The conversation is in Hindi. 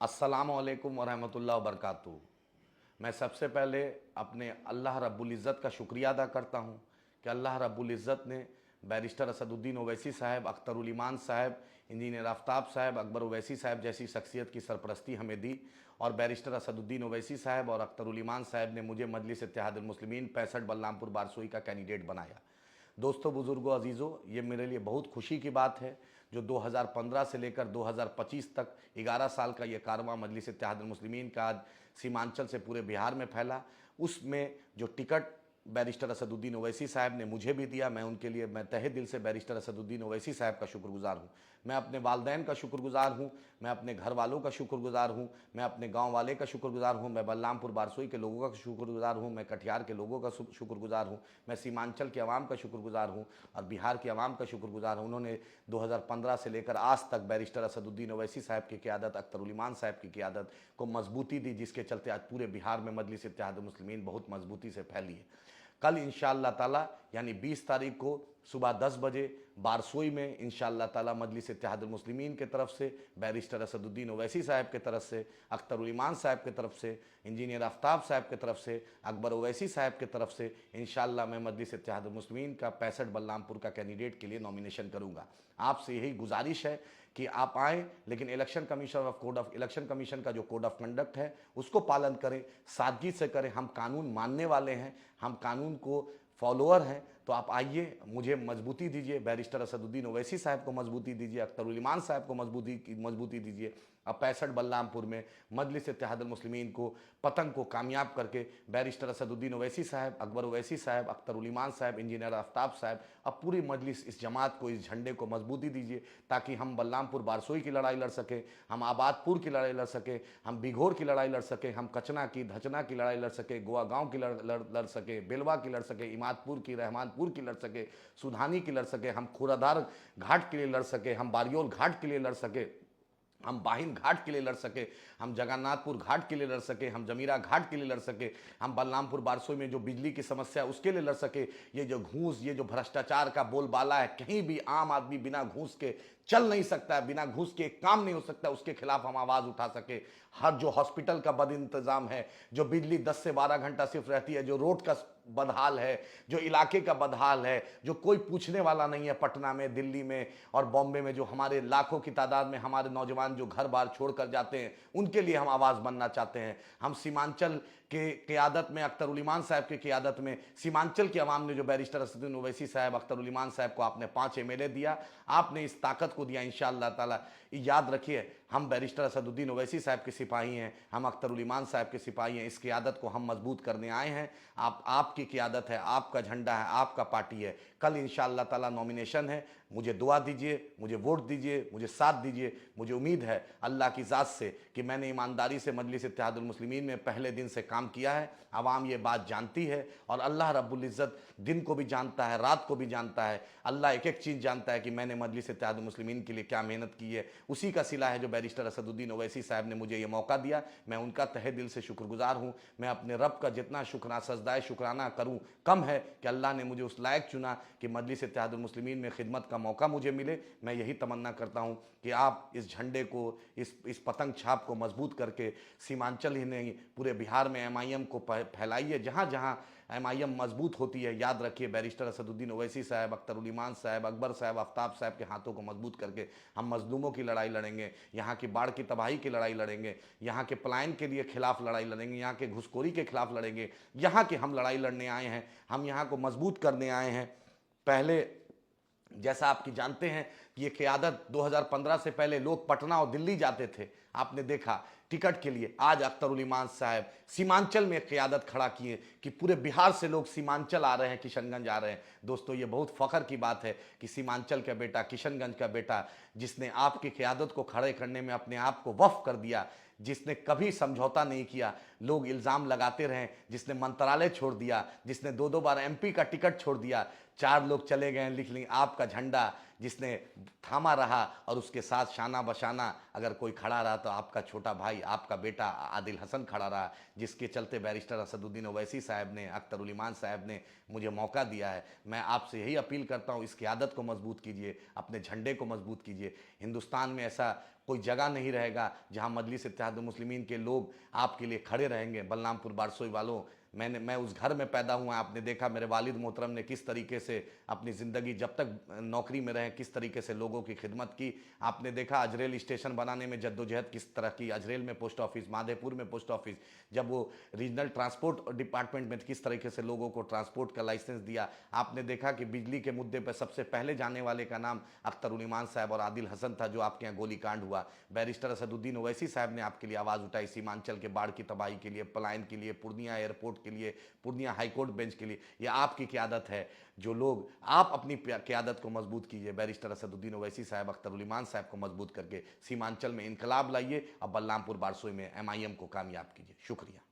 अस्सलामुअलैकुम वरहमतुल्लाहि वबरकातुहू। मैं सबसे पहले अपने अल्लाह रब्बुल इज़्ज़त का शुक्रिया अदा करता हूँ कि अल्लाह रब्बुल इज़्ज़त ने बैरिस्टर असदुद्दीन ओवैसी साहब, अख्तरुल ईमान साहब, इंजीनियर आफ्ताब साहब, अकबर ओवैसी साहब जैसी शख्सियत की सरपरस्ती हमें दी और बैरिस्टर असदुद्दीन ओवैसी साहब और अख्तरुल ईमान साहब ने मुझे मजलिस इत्तेहादुल मुस्लिमीन 65 बलरामपुर बारसोई का कैंडिडेट बनाया। दोस्तों, बुज़ुर्गों, अजीज़ों, ये मेरे लिए बहुत खुशी की बात है जो 2015 से लेकर 2025 तक 11 साल का ये कारवां मजलिस इत्तेहादुल मुस्लिमीन का आज सीमांचल से पूरे बिहार में फैला। उसमें जो टिकट बैरिस्टर असदुद्दीन ओवैसी साहब ने मुझे भी दिया, मैं तहे दिल से बैरिस्टर असदुद्दीन ओवैसी साहब का शुक्रगुजार हूँ। मैं अपने वालदैन का शुक्रगुजार हूँ, मैं अपने घर वालों का शुक्रगुजार हूँ, मैं अपने गांव वाले का शुक्रगुजार हूँ, मैं बलरामपुर बारसोई के लोगों का शुक्रगुजार हूँ, मैं कटिहार के लोगों का शुक्रगुजार हूँ, मैं सीमांचल के अवाम का शुक्रगुजार हूँ और बिहार के अवाम का शुक्रगुजार हूँ। उन्होंने 2015 से लेकर आज तक बैरिस्टर असदुद्दीन ओवैसी साहब की क़यादत, अख्तरुल ईमान साहब की क़यादत को मजबूती दी, जिसके चलते आज पूरे बिहार में मजलिस इत्तेहादुल मुस्लिमीन बहुत मजबूती से फैली है। कल इंशाअल्लाह ताला यानी 20 तारीख को सुबह 10 बजे बारसोई में इंशाअल्लाह ताला मजलिस इत्तेहादुल मुस्लिमीन के तरफ से, बैरिस्टर असदुद्दीन ओवैसी साहब के तरफ से, अख्तरुल ईमान साहब के तरफ से, इंजीनियर आफ्ताब साहब के तरफ से, अकबर ओवैसी साहब के तरफ से इंशाअल्लाह मैं मजलिस इत्तेहादुल मुस्लिमीन का 65 बलरामपुर का कैंडिडेट के लिए नॉमिनेशन करूँगा। आपसे यही गुजारिश है कि आप आएँ, लेकिन इलेक्शन कमीशन का जो कोड ऑफ कंडक्ट है उसको पालन करें, सादगी से करें। हम कानून मानने वाले हैं, हम कानून को फॉलोअर हैं, तो आप आइए, मुझे मजबूती दीजिए, बैरिस्टर असदुद्दीन ओवैसी साहब को मजबूती दीजिए, अख्तरुल ईमान साहब को मजबूती दीजिए। अब 65 बलरामपुर में मजलिस इत्तेहादुल मुस्लिमीन को पतंग को कामयाब करके बैरिस्टर असदुद्दीन ओवैसी साहब, अकबर ओवैसी साहब, अख्तरुल ईमान साहब, इंजीनियर आफ्ताब साहब, अब पूरी मजलिस इस जमात को, इस झंडे को मजबूती दीजिए ताकि हम बलरामपुर बारसोई की लड़ाई लड़ सकें, हम आबादपुर की लड़ाई लड़ सकें, हम बिघोर की लड़ाई लड़ सकें, हम कचना की, धचना की लड़ाई लड़ सकें, गोवा गांव की लड़ सके, बेलवा की लड़ सके, इमादपुर की, रहमानपुर की लड़ सके, सुधानी की लड़ सके, हम खुरादार घाट के लिए लड़ सके, हम बारियोल घाट के लिए लड़ सके, हम बाहिन घाट के लिए लड़ सके, हम जगन्नाथपुर घाट के लिए लड़ सके, हम जमीरा घाट के लिए लड़ सके, हम बलरामपुर बारसोई में जो बिजली की समस्या है उसके लिए लड़ सके। ये जो घूस, ये जो भ्रष्टाचार का बोलबाला है, कहीं भी आम आदमी बिना घूस के चल नहीं सकता है, बिना घूस के काम नहीं हो सकता, उसके खिलाफ हम आवाज़ उठा सके। हर जो हॉस्पिटल का बद इंतज़ाम है, जो बिजली 10 से 12 घंटा सिर्फ रहती है, जो रोड का बदहाल है, जो इलाके का बदहाल है, जो कोई पूछने वाला नहीं है, पटना में, दिल्ली में और बॉम्बे में जो हमारे लाखों की तादाद में हमारे नौजवान जो घर बार छोड़ कर जाते हैं, उनके लिए हम आवाज़ बनना चाहते हैं। हम सीमांचल के क़यादत में, अख्तरुल ईमान साहब की क़यादत में, सीमांचल के अवाम ने जो बैरिस्टर असदुद्दीन ओवैसी साहब, अख्तरुल ईमान साहब को आपने 5 एमएलए दिया, आपने इस ताकत को दिया। इंशाअल्लाह ताला याद रखिए, हम बैरिस्टर असदुद्दीन ओवैसी साहब के सिपाही हैं, हम अख्तरुल ईमान साहब के सिपाही हैं। इस क़यादत को हम मजबूत करने आए हैं। आपकी क़यादत है, आपका झंडा है, आपका पार्टी है। कल इंशाअल्लाह ताला नॉमिनेशन है। मुझे दुआ दीजिए, मुझे वोट दीजिए, मुझे साथ दीजिए। मुझे उम्मीद है अल्लाह की ज़ात से कि मैंने ईमानदारी से मजलिस इत्तेहादुल मुस्लिमीन में पहले दिन से काम किया है। आवाम ये बात जानती है और अल्लाह रब्बुल इज़्ज़त दिन को भी जानता है, रात को भी जानता है। अल्लाह एक एक चीज़ जानता है कि मैंने मजलिस इत्तेहादुल मुस्लिमीन के लिए क्या मेहनत की है। उसी का सिला है जो बैरिस्टर असदुद्दीन ओवैसी साहब ने मुझे ये मौका दिया। मैं उनका तहे दिल से शुक्रगुजार हूँ। मैं अपने रब का जितना सजदाए शुक्राना करूँ कम है कि अल्लाह ने मुझे उस लायक चुना कि मजलिस इत्तेहादुल मुस्लिमीन में खिदमत का मौका मुझे मिले। मैं यही तमन्ना करता हूँ कि आप इस झंडे को, इस पतंग छाप को मजबूत करके सीमांचल ही नहीं पूरे बिहार में एमआईएम को फैलाइए। जहाँ जहाँ एमआईएम मजबूत होती है, याद रखिए बैरिस्टर असदुद्दीन ओवैसी साहब, अख्तरुल ईमान साहब, अकबर साहब, आफ्ताब साहब के हाथों को मजबूत करके हम मजलूमों की लड़ाई लड़ेंगे, यहाँ की बाढ़ की तबाही की लड़ाई लड़ेंगे, यहाँ के पलायन के लिए खिलाफ लड़ाई लड़ेंगे, यहाँ के घुसखोरी के खिलाफ लड़ेंगे। यहाँ की हम लड़ाई लड़ने आए हैं, हम यहाँ को मजबूत करने आए हैं। पहले जैसा आपकी जानते हैं कि ये क़यादत 2015 से पहले लोग पटना और दिल्ली जाते थे, आपने देखा टिकट के लिए। आज अख्तरुल ईमान साहब सीमांचल में क़यादत खड़ा किए कि पूरे बिहार से लोग सीमांचल आ रहे हैं, किशनगंज आ रहे हैं। दोस्तों, ये बहुत फ़ख्र की बात है कि सीमांचल का बेटा, किशनगंज का बेटा, जिसने आपकी क़यादत को खड़े करने में अपने आप को वफ़ कर दिया, जिसने कभी समझौता नहीं किया, लोग इल्ज़ाम लगाते रहे, जिसने मंत्रालय छोड़ दिया, जिसने 2-2 बार एमपी का टिकट छोड़ दिया, 4 लोग चले गए, लिख ली आपका झंडा जिसने थामा रहा और उसके साथ शाना बशाना अगर कोई खड़ा रहा तो आपका छोटा भाई, आपका बेटा आदिल हसन खड़ा रहा, जिसके चलते बैरिस्टर असदुद्दीन ओवैसी साहब ने, अख्तरुल ईमान साहब ने मुझे मौका दिया है। मैं आपसे यही अपील करता हूँ, इस क़यादत को मजबूत कीजिए, अपने झंडे को मजबूत कीजिए। हिंदुस्तान में ऐसा कोई जगह नहीं रहेगा जहां मजलिस इत्तेहाद मुस्लिमीन के लोग आपके लिए खड़े रहेंगे। बलरामपुर बारसोई वालों, मैं उस घर में पैदा हुआ। आपने देखा मेरे वालिद मोहतरम ने किस तरीके से अपनी ज़िंदगी जब तक नौकरी में रहे किस तरीके से लोगों की खिदमत की। आपने देखा अजरेल स्टेशन बनाने में जद्दोजहद किस तरह की, अजरेल में पोस्ट ऑफिस, माधेपुर में पोस्ट ऑफिस, जब वो रीजनल ट्रांसपोर्ट डिपार्टमेंट में किस तरीके से लोगों को ट्रांसपोर्ट का लाइसेंस दिया। आपने देखा कि बिजली के मुद्दे पर सबसे पहले जाने वाले का नाम अख्तर ईमान साहब और आदिल हसन था, जो आपके यहाँ गोली कांड हुआ। बैरिस्टर असदुद्दीन ओवैसी साहब ने आपके लिए आवाज़ उठाई सीमांचल के बाढ़ की तबाही के लिए, पलायन के लिए, पूर्णिया एयरपोर्ट के लिए, पूर्णिया हाईकोर्ट बेंच के लिए। यह आपकी क़यादत है। जो लोग, आप अपनी क़यादत को मजबूत कीजिए। बैरिस्टर असदुद्दीन ओवैसी साहब, अख्तर ईमान साहब को मजबूत करके सीमांचल में इनकलाब लाइए और बलरामपुर बारसोई में MIM को कामयाब कीजिए। शुक्रिया।